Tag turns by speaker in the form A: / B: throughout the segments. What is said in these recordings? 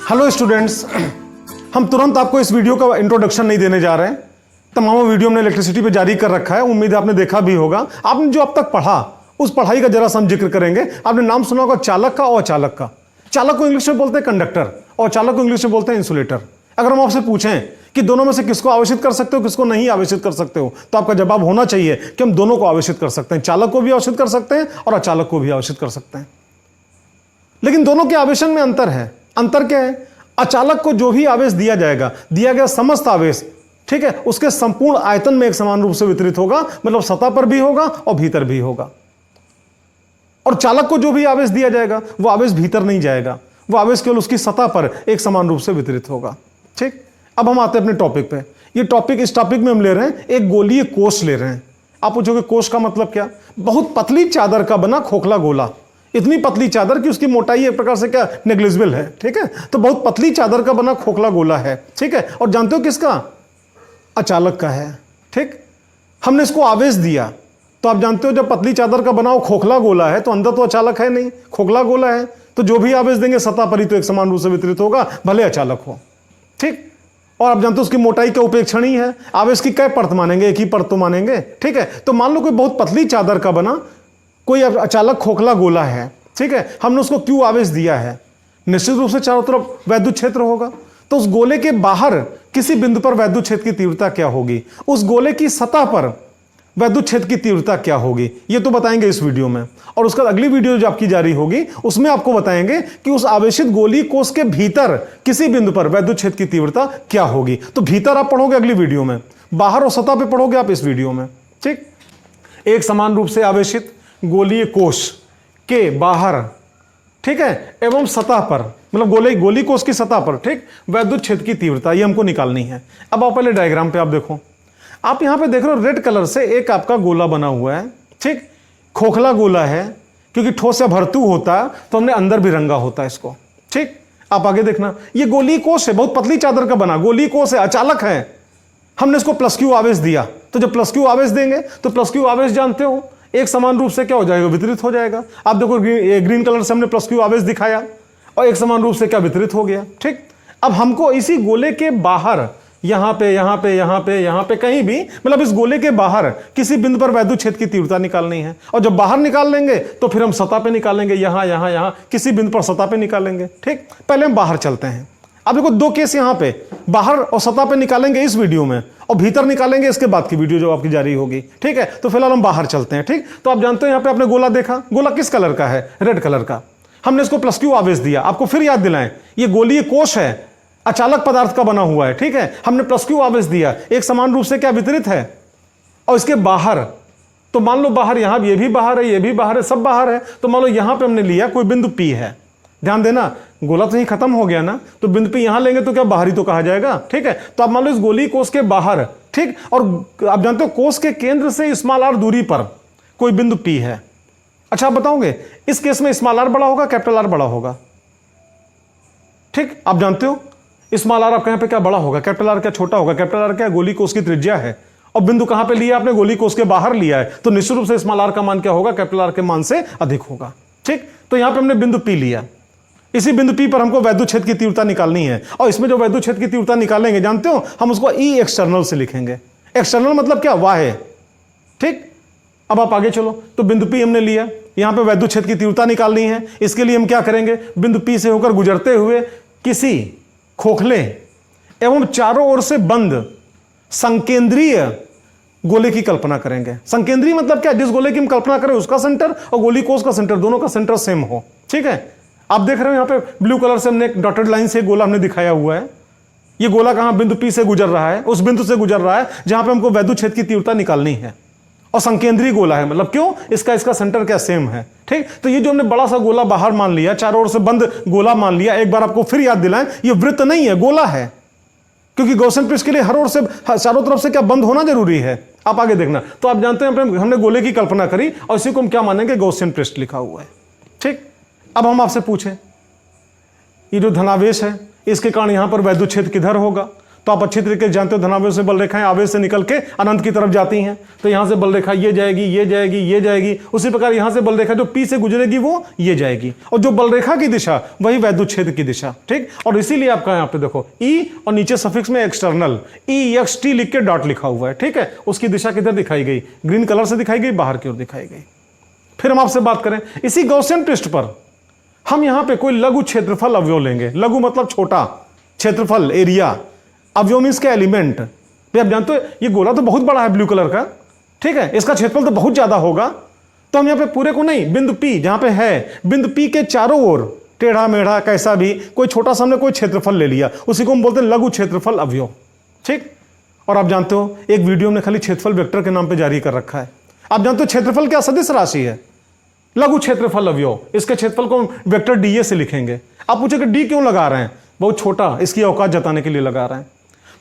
A: Hello students, हम तुरंत आपको इस वीडियो का इंट्रोडक्शन नहीं देने जा रहे हैं। तमाम वीडियो हमने इलेक्ट्रिसिटी पे जारी कर रखा है, उम्मीद है आपने देखा भी होगा। आपने जो अब तक पढ़ा उस पढ़ाई का जरा सा हम जिक्र करेंगे। आपने नाम सुना होगा चालक का और अचालक का। चालक को इंग्लिश में बोलते हैं कंडक्टर और चालक को इंग्लिश में बोलते हैं इंसुलेटर। अगर हम आपसे पूछें कि दोनों में से किसको आवेशित कर सकते हो, किसको नहीं आवेशित कर सकते हो, तो आपका जवाब होना चाहिए कि हम दोनों को आवेशित कर सकते हैं। चालक को भी आवेशित कर सकते हैं और अचालक को भी आवेशित कर सकते हैं। लेकिन दोनों के आवेशन में अंतर है। अंतर क्या है? अचालक को जो भी आवेश दिया जाएगा, दिया गया समस्त आवेश, ठीक है, उसके संपूर्ण आयतन में एक समान रूप से वितरित होगा, मतलब सतह पर भी होगा और भीतर भी होगा। और चालक को जो भी आवेश दिया जाएगा वो आवेश भीतर नहीं जाएगा, वो आवेश केवल उसकी सतह पर एक समान रूप से वितरित होगा। ठीक, अब हम आते हैं अपने टॉपिक पे। ये टॉपिक, इस टॉपिक में हम ले रहे हैं एक गोलीय कोश ले रहे हैं। आप पूछोगे कोश का मतलब क्या? बहुत पतली चादर का बना खोखला गोला। इतनी पतली चादर कि उसकी मोटाई एक प्रकार से क्या नेग्लिजिबल है। ठीक है, तो बहुत पतली चादर का बना खोखला गोला है। ठीक है, और जानते हो किसका? अचालक का है। ठीक, हमने इसको आवेश दिया तो आप जानते हो जब पतली चादर का बना खोखला गोला है तो अंदर तो अचालक है नहीं, खोखला गोला है, तो जो भी आवेश देंगे सतह पर ही तो एक समान रूप से वितरित होगा, भले अचालक हो। ठीक, और आप जानते हो उसकी मोटाई क्या उपेक्षणीय है। आवेश की कै परत मानेंगे? एक ही परत तो मानेंगे। ठीक है, तो मान लो कोई बहुत पतली चादर का बना कोई अचालक खोखला गोला है। ठीक है, हमने उसको क्यों आवेश दिया है? निश्चित रूप से चारों तरफ वैद्युत क्षेत्र होगा, तो उस गोले के बाहर किसी बिंदु पर वैद्युत क्षेत्र की तीव्रता क्या होगी, उस गोले की सतह पर वैद्युत क्षेत्र की तीव्रता क्या होगी, ये तो बताएंगे इस वीडियो में। और उसका अगली वीडियो जो आपकी जारी होगी उसमें आपको बताएंगे कि उस आवेशित गोलीय कोश के भीतर किसी बिंदु पर वैद्युत क्षेत्र की तीव्रता क्या होगी। तो भीतर आप पढ़ोगे अगली वीडियो में, बाहर और सतह पर पढ़ोगे आप इस वीडियो में। ठीक, एक समान रूप से आवेशित गोलीय कोश के बाहर, ठीक है, एवं सतह पर, मतलब गोली कोश की सतह पर, ठीक, वैद्युत क्षेत्र की तीव्रता ये हमको निकालनी है। अब आप पहले डायग्राम पे आप देखो। आप यहां पे देख रहे हो रेड कलर से एक आपका गोला बना हुआ है। ठीक, खोखला गोला है क्योंकि ठोस या भर्तु होता तो हमने अंदर भी रंगा होता इसको। ठीक, आप आगे देखना, ये गोलीय कोश है, बहुत पतली चादर का बना गोलीय कोश है, अचालक है। हमने इसको प्लस क्यू आवेश दिया, तो जब प्लस क्यू आवेश देंगे तो प्लस क्यू आवेश जानते हो एक समान रूप से क्या हो जाएगा? वितरित हो जाएगा। आप देखो ग्रीन कलर से हमने प्लस क्यू आवेश दिखाया और एक समान रूप से क्या वितरित हो गया। ठीक, अब हमको इसी गोले के बाहर यहां पे यहां पे यहां पे यहां पे कहीं भी, मतलब इस गोले के बाहर किसी बिंदु पर वैद्युत क्षेत्र की तीव्रता निकालनी है। और जब बाहर निकाल लेंगे तो फिर हम सतह पे निकालेंगे, यहां यहां यहां किसी बिंदु पर सतह पे निकालेंगे। ठीक, पहले हम बाहर चलते हैं। अब देखो दो केस यहां पे, बाहर और सतह पे निकालेंगे इस वीडियो में और भीतर निकालेंगे इसके बाद की वीडियो जो आपकी जारी होगी। ठीक है, तो फिलहाल हम बाहर चलते हैं। ठीक, तो आप जानते हो यहां पे आपने गोला देखा, गोला किस कलर का है? रेड कलर का। हमने इसको प्लस क्यू आवेश दिया। आपको फिर याद दिलाएं, ये गोलीय कोश है, अचालक पदार्थ का बना हुआ है। ठीक है, हमने प्लस क्यू आवेश दिया, एक समान रूप से क्या वितरित है। और इसके बाहर, तो मान लो बाहर, यहां ये भी बाहर है, ये भी बाहर है, सब बाहर है। तो मान लो यहां पे हमने लिया कोई बिंदु पी है। ध्यान देना, गोला तो यही खत्म हो गया ना, तो बिंदु पे यहां लेंगे तो क्या बाहरी तो कहा जाएगा। ठीक है, तो आप मान लो इस गोलीय कोश के बाहर, ठीक, और आप जानते हो कोश के केंद्र से स्मॉल आर दूरी पर कोई बिंदु पी है। अच्छा, आप बताओगे इस केस में स्मॉल आर बड़ा होगा, कैपिटल आर बड़ा होगा? ठीक, आप जानते हो स्मॉल आर आपके यहां पे क्या बड़ा होगा, कैपिटल आर क्या छोटा होगा? कैपिटल आर क्या गोलीय कोश की त्रिज्या है और बिंदु कहां पे लिया आपने? गोलीय कोश के बाहर लिया है, तो निश्चित रूप से स्मॉल आर का मान क्या होगा? कैपिटल आर के मान से अधिक होगा। ठीक, तो यहां पे हमने बिंदु पी लिया, इसी बिंदु पी पर हमको वैद्युत क्षेत्र की तीव्रता निकालनी है। और इसमें जो वैद्युत क्षेत्र की तीव्रता निकालेंगे जानते हो, हम उसको ई एक्सटर्नल से लिखेंगे। एक्सटर्नल मतलब क्या? वाह्य। ठीक, अब आप आगे चलो, तो बिंदु पी हमने लिया, यहां पे वैद्युत क्षेत्र की तीव्रता निकालनी है। इसके लिए हम क्या करेंगे? बिंदु पी से होकर गुजरते हुए किसी खोखले एवं चारों ओर से बंद संकेंद्रीय गोले की कल्पना करेंगे। संकेंद्रीय मतलब क्या? जिस गोले की हम कल्पना करें उसका सेंटर और गोलीय कोश का सेंटर, दोनों का सेंटर सेम हो। ठीक है, आप देख रहे हो यहां पे ब्लू कलर से हमने एक डॉटेड लाइन से गोला हमने दिखाया हुआ है। ये गोला कहां? बिंदु पी से गुजर रहा है, उस बिंदु से गुजर रहा है जहां पे हमको वैद्युत क्षेत्र की तीव्रता निकालनी है। और संकेंद्रीय गोला है, मतलब क्यों? इसका सेंटर क्या? सेम है। ठीक, तो ये जो हमने बड़ा सा गोला बाहर मान लिया, चारों ओर से बंद गोला मान लिया, एक बार आपको फिर याद दिलाएं, ये वृत्त नहीं है, गोला है। क्योंकि गॉसियन पृष्ठ के लिए हर ओर से, चारों तरफ से क्या बंद होना जरूरी है। आप आगे देखना, तो आप जानते हैं हमने गोले की कल्पना करी और इसी को हम क्या मानेंगे? गॉसियन पृष्ठ लिखा हुआ है। ठीक, अब हम आपसे पूछें, ये जो धनावेश है इसके कारण यहां पर वैद्युत क्षेत्र किधर होगा? तो आप अच्छी तरीके से जानते हो धनावेश से बल रेखाएं आवेश से निकल के अनंत की तरफ जाती हैं, तो यहां से बल रेखा ये जाएगी, ये जाएगी, ये जाएगी। उसी प्रकार यहां से बल रेखा जो P से गुजरेगी वो ये जाएगी, और जो बल रेखा की दिशा वही वैद्युत क्षेत्र की दिशा। ठीक, और इसीलिए आपका यहां पे देखो E और नीचे सफिक्स में एक्सटर्नल EXT लिख के डॉट लिखा हुआ है। ठीक है, उसकी दिशा किधर दिखाई गई? ग्रीन कलर से दिखाई गई, बाहर की ओर दिखाई गई। फिर हम आपसे बात करें इसी गॉसियन पृष्ठ पर हम यहां पे कोई लघु क्षेत्रफल अवयव लेंगे। लघु मतलब छोटा, क्षेत्रफल एरिया, अवयव मींस के एलिमेंट। भाई आप जानते हो ये गोला तो बहुत बड़ा है ब्लू कलर का, ठीक है, इसका क्षेत्रफल तो बहुत ज्यादा होगा। तो हम यहां पे पूरे को नहीं, बिंदु P जहां पे है, बिंदु P के चारों ओर टेढ़ा मेढ़ा कैसा भी कोई छोटा सा हमने कोई क्षेत्रफल ले लिया, उसी को हम बोलते हैं लघु क्षेत्रफल अवयव। ठीक, और आप जानते हो एक वीडियो हमने खाली क्षेत्रफल वेक्टर के नाम पे जारी कर रखा है। आप जानते हो क्षेत्रफल क्या सदिश राशि है? लघु क्षेत्रफल अवयव। इसके क्षेत्रफल को वेक्टर DA से लिखेंगे। आप पूछोगे D क्यों लगा रहे हैं? बहुत छोटा, इसकी औकात जताने के लिए लगा रहे हैं।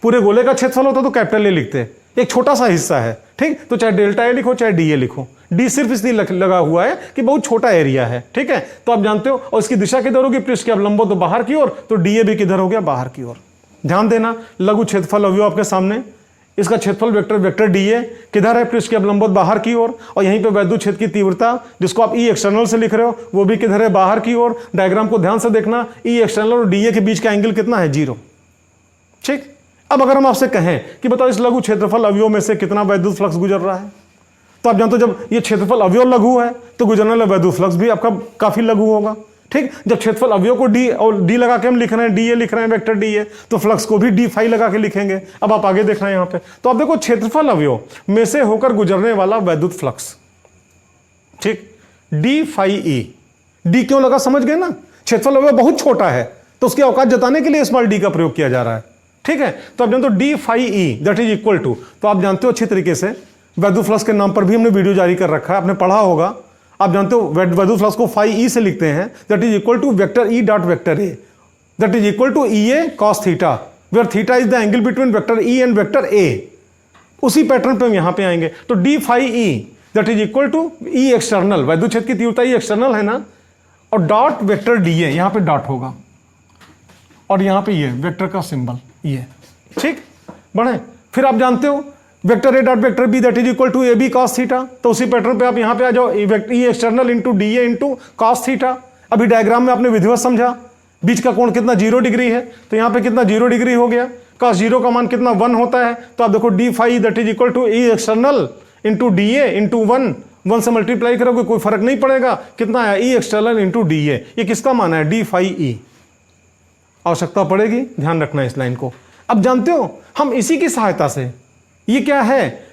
A: पूरे गोले का क्षेत्रफल होता तो कैपिटल A लिखते, एक छोटा सा हिस्सा है। ठीक, तो चाहे डेल्टा A लिखो चाहे DA लिखो, D सिर्फ इसलिए लगा हुआ है कि बहुत छोटा एरिया है। ठीक है, तो आप जानते हो, और इसकी दिशा किधर होगी? पृष्ठ के अवलंबो तो बाहर की ओर, तो DA भी किधर हो गया? बाहर की ओर। ध्यान देना, लघु क्षेत्रफल अवयव आपके सामने, इसका क्षेत्रफल वेक्टर DA किधर है? पृष्ठ के अवलंबोत बाहर की ओर। और यहीं पे वैद्युत क्षेत्र की तीव्रता जिसको आप E एक्सटर्नल से लिख रहे हो वो भी किधर है? बाहर की ओर। डायग्राम को ध्यान से देखना, E एक्सटर्नल और DA के बीच का एंगल कितना है? 0। ठीक, अब अगर हम आपसे कहें कि बताओ इस लघु क्षेत्रफल अवयव में से कितना वैद्युत फ्लक्स गुजर रहा है, तो आप जानते हो जब ये क्षेत्रफल अवयव लघु है तो गुजरने वाला वैद्युत फ्लक्स भी आपका काफी लघु होगा। ठीक, जब क्षेत्रफल अवयव को D और D लगा के हम लिख रहे हैं, DA लिख रहे हैं, वेक्टर DA, तो फ्लक्स को भी D फाई लगा के लिखेंगे। अब आप आगे देख रहे हैं यहां पे, तो आप देखो क्षेत्रफल अवयव में से होकर गुजरने वाला वैद्युत फ्लक्स, ठीक, D फाई E। D क्यों लगा समझ गए ना? क्षेत्रफल अवयव बहुत छोटा है तो उसकी औकात जताने के लिए स्मॉल d का प्रयोग किया जा रहा है। ठीक है, तो आप जानते हो D phi E that is equal to, तो आप जानते हो अच्छी तरीके से वैद्युत फ्लक्स के नाम पर भी हमने वीडियो जारी कर रखा है, आपने पढ़ा होगा। आप जानते हो वैद्युत फ्लक्स को फाई E से लिखते हैं, that is equal to vector E dot vector A, that is equal to EA cos theta, where theta is the angle between vector E and vector A। उसी पैटर्न पे हम यहां पे आएंगे, तो D phi E that is equal to E external, वैद्युत क्षेत्र की तीव्रता E एक्सटर्नल है ना, और डॉट वेक्टर DA, यहां पे डॉट होगा और यहां पे ये वेक्टर का सिंबल ये। ठीक, बढ़े, फिर आप जानते हो vector A dot vector B that is equal to AB cos theta, तो उसी पैटर्न पे आप यहां पे आ जाओ, E external into DA into cos theta. अभी डायग्राम में आपने विधिवत समझा, बीच का कोण कितना 0 डिग्री है, तो यहां पे कितना 0 डिग्री हो गया, cos 0 का मान कितना 1 होता है, तो आप देखो D phi that is equal to E external into DA into 1 से मल्टीप्लाई करोगे कोई फर्क नहीं पड़ेगा, कितना है E एक्सटर्नल इंटू DA। ये किसका मान है? D phi E। आवश्यकता पड़ेगी, ध्यान रखना इस लाइन को। अब जानते हो हम इसी की सहायता से, ये क्या है?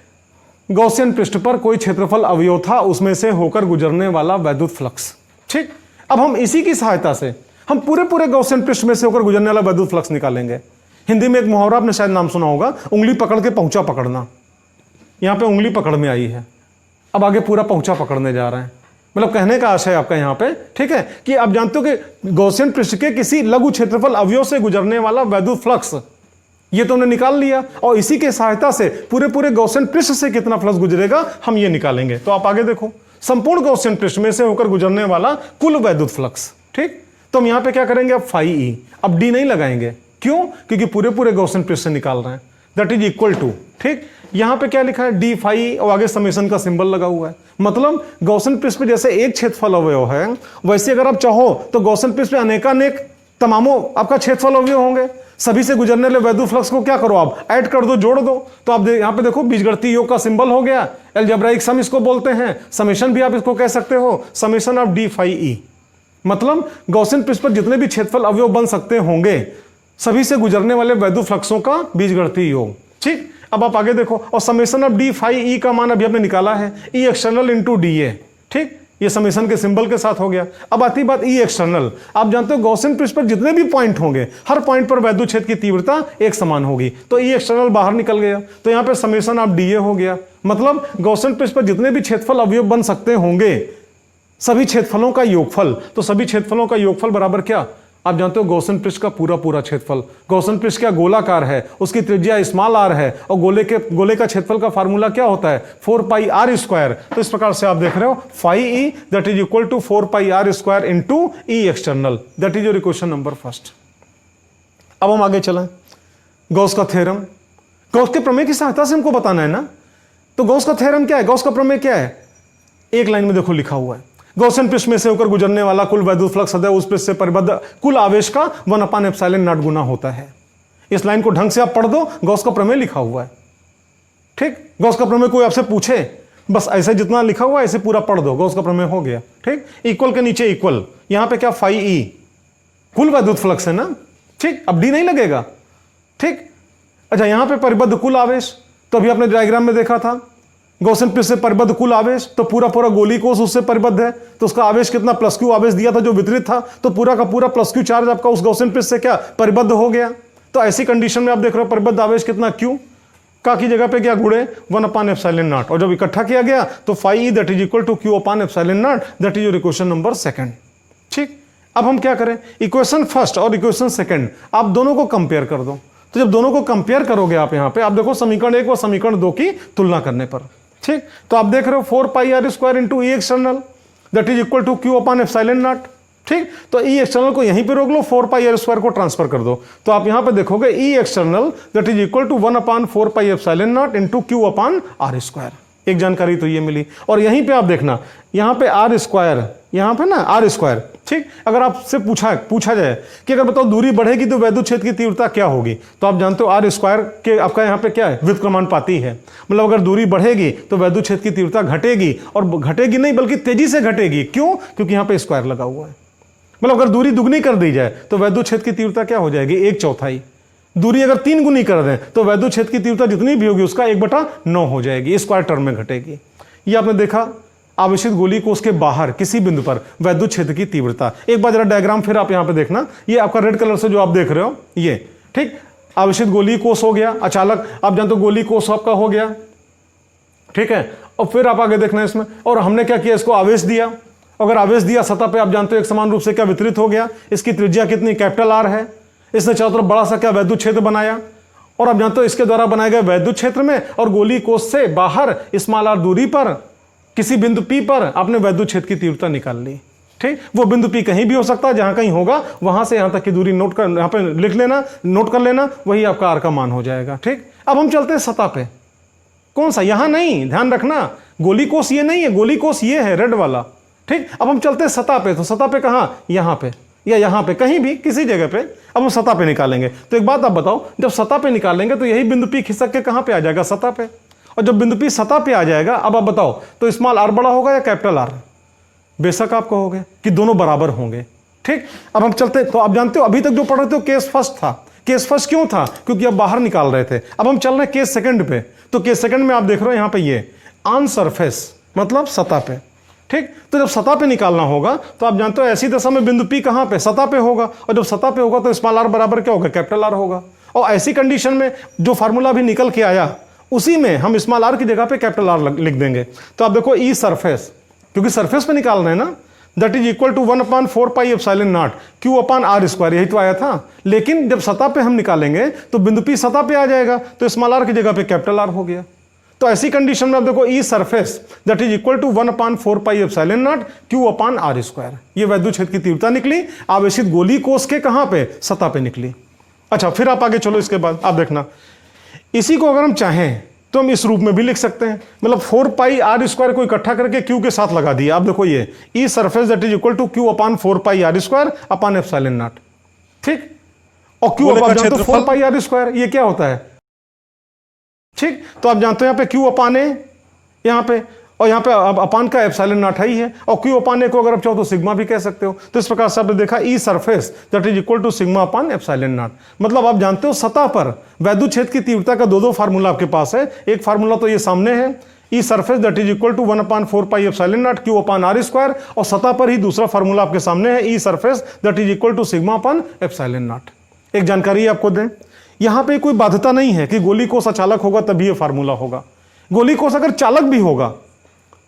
A: गॉसियन पृष्ठ पर कोई क्षेत्रफल अवयव था, उसमें से होकर गुजरने वाला वैद्युत फ्लक्स। ठीक, अब हम इसी की सहायता से हम पूरे गॉसियन पृष्ठ में से होकर गुजरने वाला वैद्युत फ्लक्स निकालेंगे। हिंदी में एक मुहावरा आपने शायद नाम सुना होगा, उंगली पकड़ के पहुंचा पकड़ना। यहां पे उंगली पकड़ में आई है, अब आगे पूरा पहुंचा पकड़ने जा रहे हैं। मतलब कहने का आशय आपका यहां पे, ठीक है, कि आप जानते हो कि गॉसियन पृष्ठ के किसी लघु क्षेत्रफल अवयव से गुजरने वाला वैद्युत फ्लक्स, ये तो हमने निकाल लिया, और इसी के सहायता से पूरे गॉसियन पृष्ठ से कितना फ्लक्स गुजरेगा हम ये निकालेंगे। तो आप आगे देखो, संपूर्ण गॉसियन पृष्ठ में से होकर गुजरने वाला कुल वैद्युत फ्लक्स। ठीक, तो हम यहां पे क्या करेंगे? अब फाई E, अब D नहीं लगाएंगे। क्यों? क्योंकि पूरे गॉसियन पृष्ठ से निकाल रहे हैं, दैट इज इक्वल टू, ठीक, यहां पे क्या लिखा है? D फाई और आगे समेशन का सिंबल लगा हुआ है। मतलब गॉसियन पृष्ठ में जैसे एक क्षेत्रफल अवयव है, वैसे अगर आप चाहो तो गॉसियन पृष्ठ में अनेकानेक तमामों आपका क्षेत्रफल अवयव होंगे। सभी से गुजरने वाले वैद्युत फ्लक्स को क्या करो? आप ऐड कर दो, जोड़ दो। तो आप यहां पे देखो बीजगणितीय योग का सिंबल हो गया, अलजेब्राइक सम इसको बोलते हैं, समेशन भी आप इसको कह सकते हो, summation of D phi E। मतलब गॉसियन पृष्ठ पर जितने भी क्षेत्रफल अवयव बन सकते होंगे, सभी से गुजरने वाले वैद्युत फ्लक्सों का बीजगणितीय योग। ठीक, अब आप आगे देखो, और summation of D phi E का मान अभी हमने निकाला है, E एक्सटर्नल इंटू DA। ठीक, ये समेशन के सिंबल के साथ हो गया। अब आती बात E एक्सटर्नल। आप जानते हो गॉसियन पृष्ठ पर जितने भी पॉइंट होंगे, हर पॉइंट पर वैद्युत क्षेत्र की तीव्रता एक समान होगी, तो E एक्सटर्नल बाहर निकल गया, तो यहाँ पे समेशन ऑफ DA हो गया। मतलब गॉसियन पृष्ठ पर जितने भी क्षेत्रफल अवयव बन सकते होंगे, सभी क्षेत्रफलों का योगफल, तो सभी क्षेत्रफलों का योगफल बराबर क्या? आप जानते हो गॉसियन पृष्ठ का पूरा क्षेत्रफल, गॉसियन पृष्ठ क्या गोलाकार है, उसकी त्रिज्या स्मॉल r है, और गोले का क्षेत्रफल का फार्मूला क्या होता है? 4 पाई r स्क्वायर। तो इस प्रकार से आप देख रहे हो phi E that is equal to 4 pi r square into E external, that is your equation number first. अब हम आगे चलें, गॉस का थ्योरम, गॉस के प्रमेय की सहायता से हमको बताना है ना। तो गॉस का थ्योरम क्या है, गॉस का प्रमेय क्या है, एक लाइन में देखो लिखा हुआ है, गॉसियन पृष्ठ में से होकर गुजरने वाला कुल वैद्युत फ्लक्स सदैव उस पृष्ठ से परिबद्ध कुल आवेश का 1/ε0 गुना होता है। इस लाइन को ढंग से आप पढ़ दो, गॉस का प्रमेय लिखा हुआ है। ठीक, गॉस का प्रमेय कोई आपसे पूछे, बस ऐसे जितना लिखा हुआ है ऐसे पूरा पढ़ दो, गॉस का प्रमेय हो गया। ठीक, इक्वल के नीचे इक्वल, यहां पे क्या फाई ई कुल वैद्युत फ्लक्स है ना। ठीक, अब डी नहीं लगेगा। ठीक, अच्छा यहां पे परिबद्ध कुल आवेश, तो अभी आपने डायग्राम में देखा था गॉसियन पृष्ठ से परिबद्ध कुल आवेश, तो पूरा पूरा गोली कोष उससे परिबद्ध है, तो उसका आवेश कितना प्लस क्यू आवेश दिया था जो वितरित था, तो पूरा का पूरा प्लस क्यू चार्ज आपका उस गॉसियन पृष्ठ से क्या परिबद्ध हो गया। तो ऐसी कंडीशन में आप देख रहे हो परिबद्ध आवेश कितना क्यू का की जगह पे क्या गुणे 1/ε0, और जब इकट्ठा किया गया तो phi E that is equal to Q/ε0, that is your equation number second. ठीक, अब हम क्या करें, इक्वेशन फर्स्ट और इक्वेशन सेकंड आप दोनों को कंपेयर कर दो। तो जब दोनों को कंपेयर करोगे आप यहां पे, आप देखो समीकरण 1 और समीकरण 2 की तुलना करने पर। ठीक, तो आप देख रहे हो 4πr² into E external that is equal to Q/ε0। ठीक, तो ई एक्सटर्नल को यहीं पे रोक लो, 4πr² को ट्रांसफर कर दो, तो आप यहां पे देखोगे E external that is equal to 1/4πε0 into Q/r²। एक जानकारी तो ये मिली, और यहीं पे आप देखना यहां पे r², यहां पे ना r²। ठीक, अगर आपसे पूछा जाए कि अगर बताओ दूरी बढ़ेगी तो वैद्युत क्षेत्र की तीव्रता क्या होगी, तो आप जानते हो r² के आपका यहां पे क्या है, व्युत्क्रमानुपाती है। मतलब अगर दूरी बढ़ेगी तो वैद्युत क्षेत्र की तीव्रता घटेगी, और घटेगी नहीं बल्कि तेजी से घटेगी। क्यों, क्योंकि यहां पे स्क्वायर लगा हुआ है। मतलब अगर दूरी दुगनी कर दी जाए तो वैद्युत क्षेत्र की तीव्रता क्या हो जाएगी, 1/4। दूरी अगर 3 गुनी कर दें तो वैद्युत क्षेत्र की तीव्रता जितनी भी होगी उसका 1/9 हो जाएगी, स्क्वायर टर्म में घटेगी। ये आपने देखा आवेशित गोली कोष के बाहर किसी बिंदु पर वैद्युत क्षेत्र की तीव्रता। एक बार जरा डायग्राम फिर आप यहां पे देखना, ये आपका रेड कलर से जो आप देख रहे हो ये। ठीक, आवेशित गोली कोष हो गया, अचालक आप जानते हो गोली कोष आपका हो गया। ठीक है, और फिर आप आगे देखना इसमें, और हमने क्या किया, इसको आवेश दिया। अगर आवेश दिया सतह पे आप जानते हो एक समान रूप से क्या वितरित हो गया, इसकी त्रिज्या कितनी कैपिटल आर है, इसने चारों तरफ बड़ा सा क्या वैद्युत क्षेत्र बनाया, और आप जानते हो इसके द्वारा बनाए गए वैद्युत क्षेत्र में और गोली कोष से बाहर स्मॉल आर दूरी पर किसी बिंदु P पर आपने वैद्युत क्षेत्र की तीव्रता निकाल ली। ठीक, वो बिंदु P कहीं भी हो सकता है, जहां कहीं होगा वहां से यहां तक की दूरी नोट कर, यहां पे लिख लेना, नोट कर लेना, वही आपका आर का मान हो जाएगा। ठीक, अब हम चलते हैं सतह पे, कौन सा, यहां नहीं, ध्यान रखना गोली कोष ये नहीं है, गोली कोष ये है रेड वाला। ठीक, अब हम चलते हैं सतह पे, तो सतह पे कहां, यहां पे या यहां पे, कहीं भी किसी जगह पे अब हम सतह पे निकालेंगे। तो एक बात आप बताओ, जब सतह पे निकालेंगे तो यही बिंदु P खिसक के कहां पे आ जाएगा, सतह पे, और जब बिंदु P सतह पे आ जाएगा, अब आप बताओ तो स्मॉल आर बड़ा होगा या कैपिटल आर, बेशक आप कहोगे कि दोनों बराबर होंगे। ठीक, अब हम चलते, तो आप जानते हो अभी तक जो पढ़ रहे थे केस फर्स्ट था। केस फर्स्ट क्यों था, क्योंकि अब बाहर निकाल रहे थे। अब हम चल रहे हैं केस सेकंड पे, तो केस सेकंड में आप देख रहे हो यहां पे ये ऑन सरफेस मतलब सतह पे। ठीक, तो जब सतह पे निकालना होगा तो आप जानते हो ऐसी दशा में बिंदु P कहां पे, सतह पे होगा, और जब सतह पे होगा तो स्मॉल आर बराबर क्या होगा, कैपिटल आर होगा। और ऐसी कंडीशन में जो फार्मूला भी निकल के आया उसी में हम स्मॉल आर की जगह पे कैपिटल आर लिख देंगे। तो आप देखो ई सरफेस, क्योंकि सरफेस पे निकाल रहे हैं ना, that is equal to 1/4πε0 Q/r², यही तो आया था। लेकिन जब सतह पे हम निकालेंगे तो बिंदु P सतह पे आ जाएगा, तो स्मॉल आर की जगह पे कैपिटल आर हो गया। तो ऐसी कंडीशन में आप देखो E surface that is equal to 1/4πε0 Q/r²। ये वैद्युत क्षेत्र की तीव्रता निकली आवेशित गोली कोष के कहां पे, सतह पे निकली। अच्छा, फिर आप आगे चलो, इसके बाद आप देखना इसी को अगर हम चाहें तो हम इस रूप में भी लिख सकते हैं, मतलब 4πr² को इकट्ठा करके Q के साथ लगा दिया। आप देखो ये E surface that is equal to Q/4πr²/ε0। ठीक, और Q आप जानते हो 4πr², ये क्या होता है। ठीक, तो आप जानते हो यहाँ पे Q/A यहाँ पे, और यहाँ पे अपान का ε0 ही है, और Q/A को अगर आप चाहो तो सिग्मा भी कह सकते हो। तो इस प्रकार से आपने देखा E surface that is equal to σ/ε0। मतलब आप जानते हो सतह पर वैद्युत क्षेत्र की तीव्रता का दो फार्मूला आपके पास है। एक फार्मूला तो ये सामने है, E surface that is equal to 1/4πε0 Q/r², और सतह पर ही दूसरा फार्मूला आपके सामने है, E surface that is equal to σ/ε0। एक जानकारी आपको दें, यहां पे कोई बाध्यता नहीं है कि गोली कोष अचालक होगा तभी ये फार्मूला होगा। गोली कोष अगर चालक भी होगा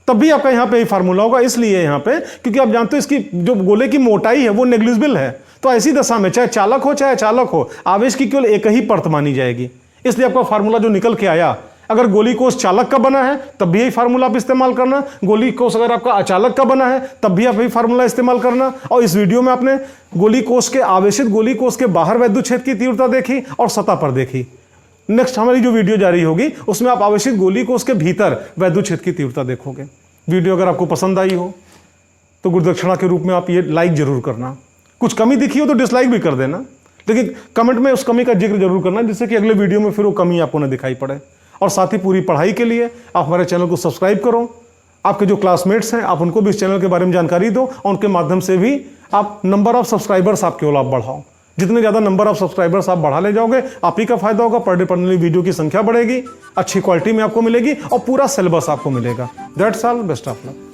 A: तब भी आपका यहां पे ही फार्मूला होगा। इसलिए यहां पे क्योंकि आप जानते हो इसकी जो गोले की मोटाई है वो नेग्लिजिबल है, तो ऐसी दशा में चाहे चालक हो चाहे अचालक हो, आवेश की केवल एक ही परत मानी जाएगी। इसलिए आपका फार्मूला जो निकल के आया, अगर गोली कोष चालक का बना है तब भी यही फार्मूला आप इस्तेमाल करना, गोली कोष अगर आपका अचालक का बना है तब भी आप यही फार्मूला इस्तेमाल करना। और इस वीडियो में आपने गोली कोष के आवेशित गोली कोष के बाहर वैद्युत क्षेत्र की तीव्रता देखी और सतह पर देखी। नेक्स्ट हमारी जो वीडियो जारी होगी उसमें आप आवेशित गोली कोष के भीतर वैद्युत क्षेत्र की तीव्रता देखोगे। वीडियो अगर आपको पसंद आई हो तो गुरुदक्षिणा के रूप में आप ये लाइक जरूर करना, कुछ कमी दिखी हो तो डिसलाइक भी कर देना, लेकिन कमेंट में उस कमी का जिक्र जरूर करना जिससे कि अगले वीडियो में फिर वो कमी आपको न दिखाई पड़े। और साथ ही पूरी पढ़ाई के लिए आप हमारे चैनल को सब्सक्राइब करो, आपके जो क्लासमेट्स हैं आप उनको भी इस चैनल के बारे में जानकारी दो और उनके माध्यम से भी आप नंबर ऑफ सब्सक्राइबर्स आप केवल आप बढ़ाओ। जितने ज़्यादा नंबर ऑफ सब्सक्राइबर्स आप बढ़ा ले जाओगे आप ही का फायदा होगा, पर डे पढ़ने वाली वीडियो की संख्या बढ़ेगी, अच्छी क्वालिटी में आपको मिलेगी और पूरा सिलेबस आपको मिलेगा। That's all, best of luck.